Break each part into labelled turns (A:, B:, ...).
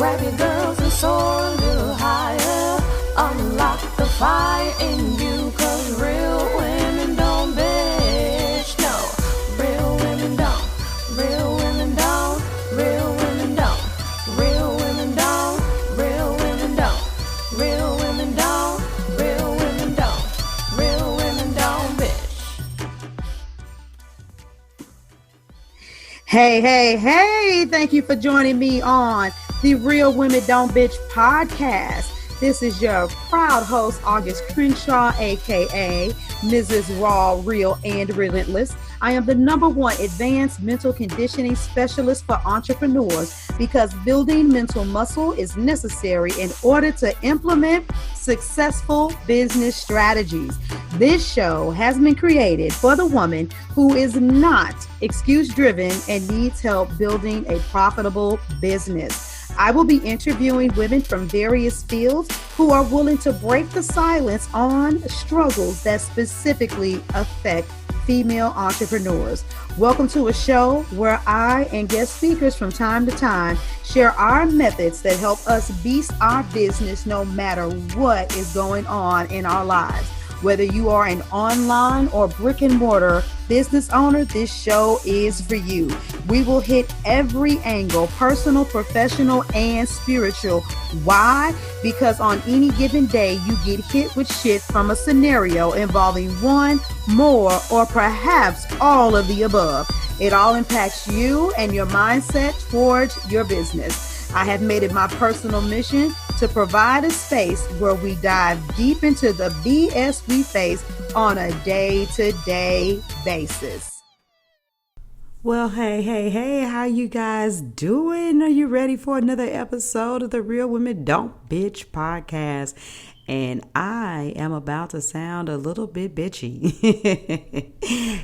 A: Grab your girls and soar a little higher. Unlock the fire in you, 'cause real women don't bitch. No, real women don't. Real women don't. Real women don't. Real women don't. Real women don't. Real women don't. Real women don't. Real women don't bitch.
B: Hey, thank you for joining me on the Real Women Don't Bitch podcast. This is your proud host, August Crenshaw, aka Mrs. Raw, Real, and Relentless. I am the #1 advanced mental conditioning specialist for entrepreneurs because building mental muscle is necessary in order to implement successful business strategies. This show has been created for the woman who is not excuse-driven and needs help building a profitable business. I will be interviewing women from various fields who are willing to break the silence on struggles that specifically affect female entrepreneurs. Welcome to a show where I and guest speakers from time to time share our methods that help us beast our business no matter what is going on in our lives. Whether you are an online or brick and mortar business owner, this show is for you. We will hit every angle, personal, professional, and spiritual. Why? Because on any given day, you get hit with shit from a scenario involving one, more, or perhaps all of the above. It all impacts you and your mindset towards your business. I have made it my personal mission to provide a space where we dive deep into the BS we face on a day-to-day basis. Well, hey, how you guys doing? Are you ready for another episode of the Real Women Don't Bitch podcast? And I am about to sound a little bit bitchy.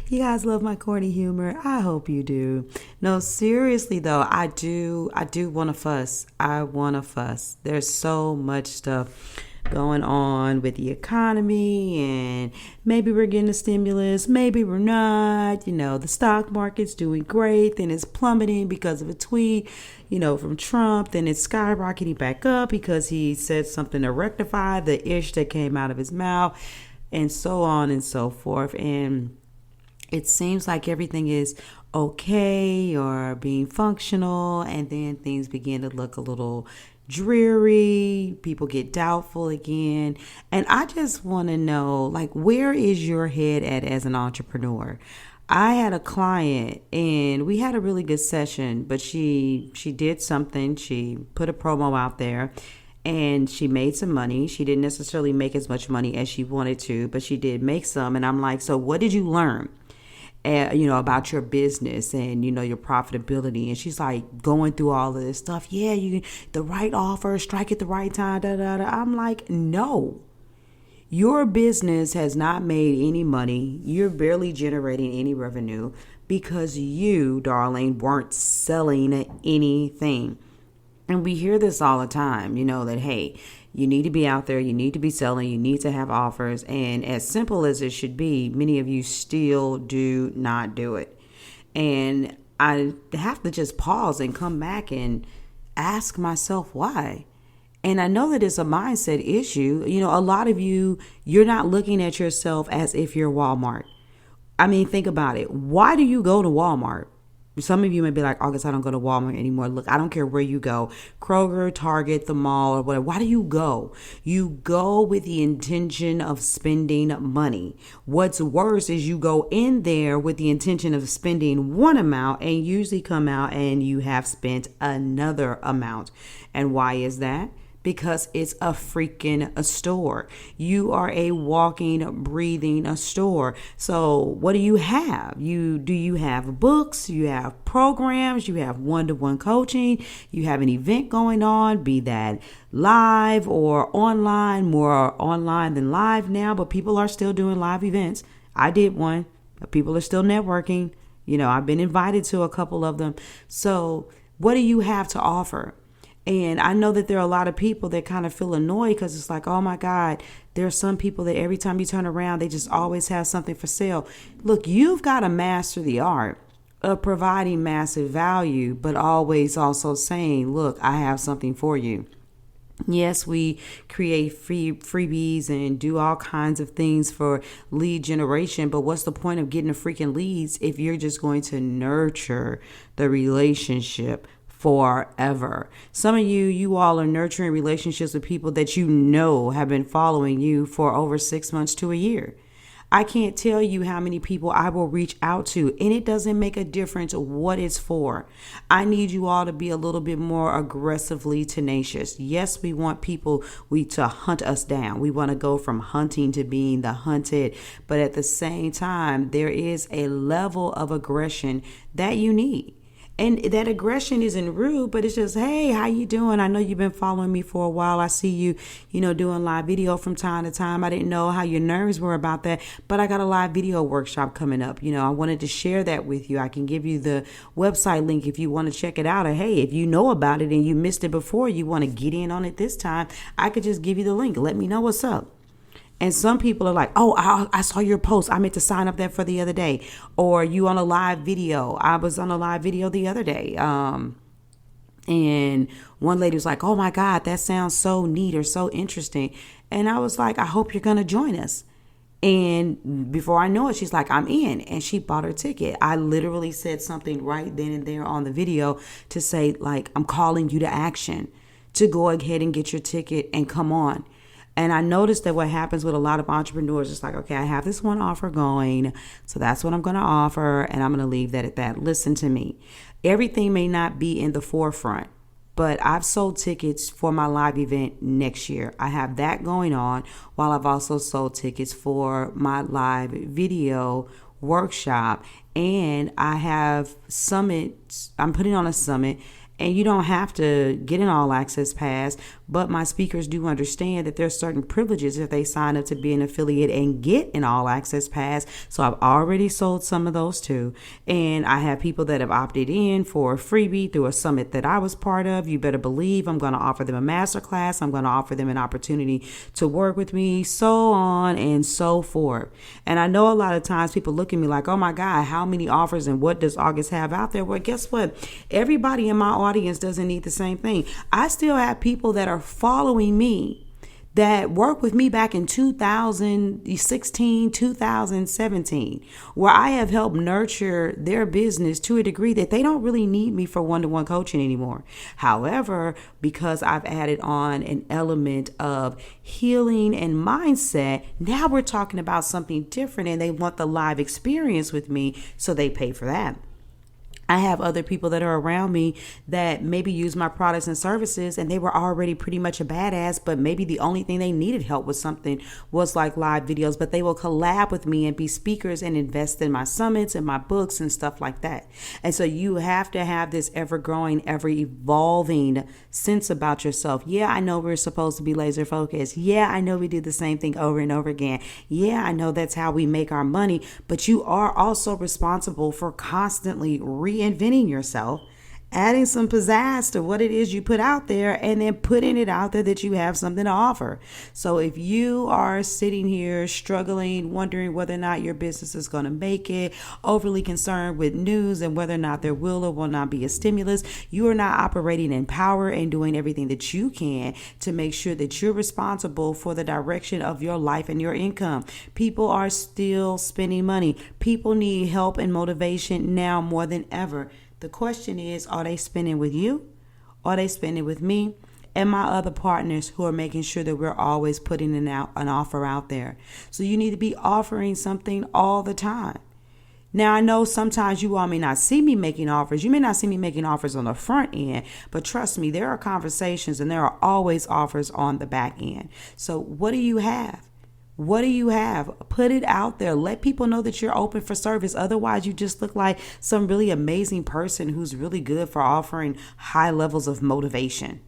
B: You guys love my corny humor. I hope you do. No, seriously though, I do want to fuss. I want to fuss. There's so much stuff going on with the economy, and maybe we're getting a stimulus, maybe we're not. The stock market's doing great, then it's plummeting because of a tweet, from Trump, then it's skyrocketing back up because he said something to rectify the ish that came out of his mouth, and so on and so forth. And it seems like everything is okay or being functional, and then things begin to look a little dreary. People get doubtful again. And I just want to know, where is your head at as an entrepreneur? I had a client and we had a really good session, but she did something. She put a promo out there and she made some money. She didn't necessarily make as much money as she wanted to, but she did make some. And I'm like, so what did you learn? About your business and, your profitability. And she's like going through all of this stuff. Yeah, the right offer, strike at the right time, da, da, da. I'm like, no, your business has not made any money. You're barely generating any revenue because you, darling, weren't selling anything. And we hear this all the time, that, hey, you need to be out there, you need to be selling, you need to have offers. And as simple as it should be, many of you still do not do it. And I have to just pause and come back and ask myself why. And I know that it's a mindset issue. A lot of you're not looking at yourself as if you're Walmart. I mean, think about it. Why do you go to Walmart? Some of you may be like, August, I don't go to Walmart anymore. Look, I don't care where you go. Kroger, Target, the mall, or whatever. Why do you go? You go with the intention of spending money. What's worse is you go in there with the intention of spending one amount and usually come out and you have spent another amount. And why is that? Because it's a freaking store. You are a walking, breathing store. So what do you have? Do you have books? You have programs? You have one-to-one coaching? You have an event going on, be that live or online, more online than live now, but people are still doing live events. I did one, but people are still networking. I've been invited to a couple of them. So what do you have to offer? And I know that there are a lot of people that kind of feel annoyed because it's like, oh my God, there are some people that every time you turn around, they just always have something for sale. Look, you've got to master the art
C: of providing massive value, but always also saying, look, I have something for you. Yes, we create freebies and do all kinds of things for lead generation, but what's the point of getting the freaking leads if you're just going to nurture the relationship forever? Some of you all are nurturing relationships with people that you know have been following you for over 6 months to a year. I can't tell you how many people I will reach out to, and it doesn't make a difference what it's for. I need you all to be a little bit more aggressively tenacious. Yes, we want people to hunt us down. We want to go from hunting to being the hunted, but at the same time, there is a level of aggression that you need. And that aggression isn't rude, but it's just, hey, how you doing? I know you've been following me for a while. I see you, doing live video from time to time. I didn't know how your nerves were about that, but I got a live video workshop coming up. I wanted to share that with you. I can give you the website link if you want to check it out. Or, hey, if you know about it and you missed it before, you want to get in on it this time, I could just give you the link. Let me know what's up. And some people are like, oh, I saw your post. I meant to sign up there for the other day. Or you on a live video. I was on a live video the other day. And one lady was like, oh my God, that sounds so neat or so interesting. And I was like, I hope you're going to join us. And before I know it, she's like, I'm in. And she bought her ticket. I literally said something right then and there on the video to say, like, I'm calling you to action to go ahead and get your ticket and come on. And I noticed that what happens with a lot of entrepreneurs is like, okay, I have this one offer going, so that's what I'm going to offer, and I'm going to leave that at that. Listen to me. Everything may not be in the forefront, but I've sold tickets for my live event next year. I have that going on while I've also sold tickets for my live video workshop, and I have summits. I'm putting on a summit. And you don't have to get an all access pass, but my speakers do understand that there's certain privileges if they sign up to be an affiliate and get an all access pass. So I've already sold some of those too. And I have people that have opted in for a freebie through a summit that I was part of. You better believe I'm going to offer them a masterclass. I'm going to offer them an opportunity to work with me, so on and so forth. And I know a lot of times people look at me like, oh my God, how many offers and what does August have out there? Well, guess what? Everybody in my audience doesn't need the same thing. I still have people that are following me that worked with me back in 2016, 2017, where I have helped nurture their business to a degree that they don't really need me for one-to-one coaching anymore. However, because I've added on an element of healing and mindset, now we're talking about something different and they want the live experience with me, so they pay for that. I have other people that are around me that maybe use my products and services and they were already pretty much a badass, but maybe the only thing they needed help with something was like live videos, but they will collab with me and be speakers and invest in my summits and my books and stuff like that. And so you have to have this ever growing, ever evolving sense about yourself. Yeah, I know we're supposed to be laser focused. Yeah, I know we do the same thing over and over again. Yeah, I know that's how we make our money, but you are also responsible for constantly reinventing yourself, adding some pizzazz to what it is you put out there, and then putting it out there that you have something to offer. So if you are sitting here struggling, wondering whether or not your business is going to make it, overly concerned with news and whether or not there will or will not be a stimulus, you are not operating in power and doing everything that you can to make sure that you're responsible for the direction of your life and your income. People are still spending money. People need help and motivation now more than ever. The question is, are they spending with you? Are they spending with me and my other partners who are making sure that we're always putting an offer out there? So you need to be offering something all the time. Now, I know sometimes you all may not see me making offers. You may not see me making offers on the front end, but trust me, there are conversations and there are always offers on the back end. So what do you have? What do you have? Put it out there. Let people know that you're open for service. Otherwise, you just look like some really amazing person who's really good for offering high levels of motivation.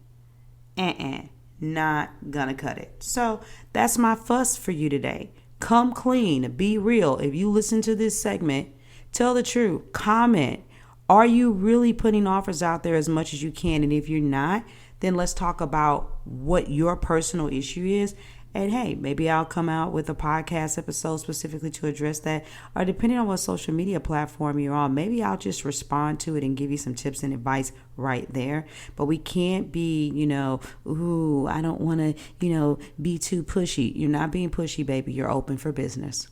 C: Not gonna cut it. So that's my fuss for you today. Come clean. Be real. If you listen to this segment, tell the truth. Comment. Are you really putting offers out there as much as you can? And if you're not, then let's talk about what your personal issue is. And hey, maybe I'll come out with a podcast episode specifically to address that. Or depending on what social media platform you're on, maybe I'll just respond to it and give you some tips and advice right there. But we can't be, ooh, I don't want to, be too pushy. You're not being pushy, baby. You're open for business.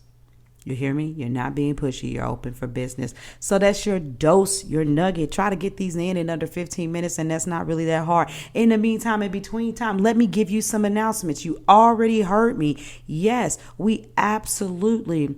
C: You hear me? You're not being pushy. You're open for business. So that's your dose, your nugget. Try to get these in under 15 minutes, and that's not really that hard. In the meantime, in between time, let me give you some announcements. You already heard me. Yes, we absolutely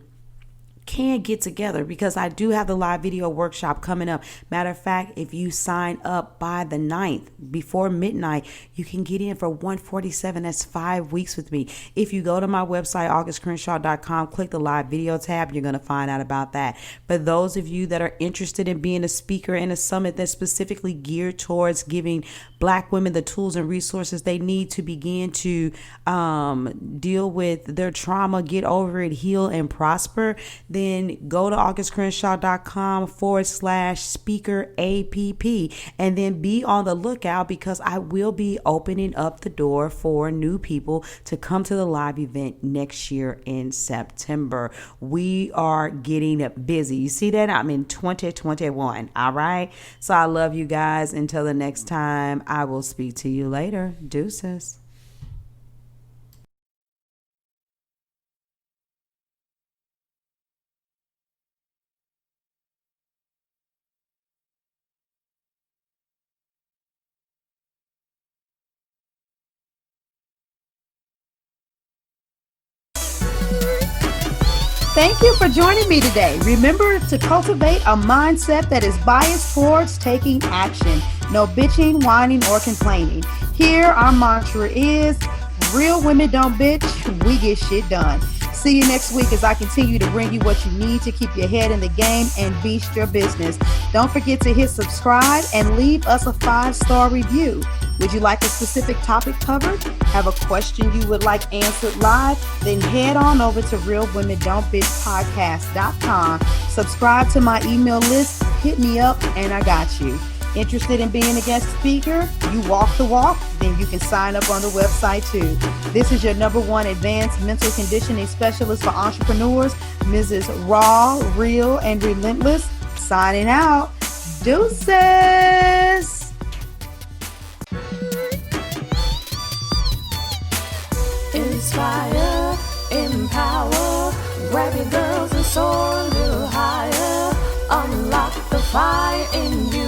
C: can get together because I do have the live video workshop coming up. Matter of fact, if you sign up by the 9th before midnight, you can get in for $147. That's 5 weeks with me. If you go to my website, augustcrenshaw.com, click the live video tab, you're going to find out about that. For those of you that are interested in being a speaker in a summit that's specifically geared towards giving Black women the tools and resources they need to begin to deal with their trauma, get over it, heal, and prosper, then go to augustcrenshaw.com/speaker APP and then be on the lookout because I will be opening up the door for new people to come to the live event next year in September. We are getting busy. You see that? I'm in 2021. All right. So I love you guys. Until the next time, I will speak to you later. Deuces.
B: Thank you for joining me today. Remember to cultivate a mindset that is biased towards taking action. No bitching, whining, or complaining. Here, our mantra is, real women don't bitch, we get shit done. See you next week as I continue to bring you what you need to keep your head in the game and beast your business. Don't forget to hit subscribe and leave us a 5-star review. Would you like a specific topic covered? Have a question you would like answered live? Then head on over to realwomendon'tbitchpodcast.com. Subscribe to my email list, hit me up, and I got you. Interested in being a guest speaker? You walk the walk? Then you can sign up on the website too. This is your #1 advanced mental conditioning specialist for entrepreneurs, Mrs. Raw, Real, and Relentless. Signing out. Deuces.
A: Inspire, empower, grab your girls and soar a little higher. Unlock the fire in you.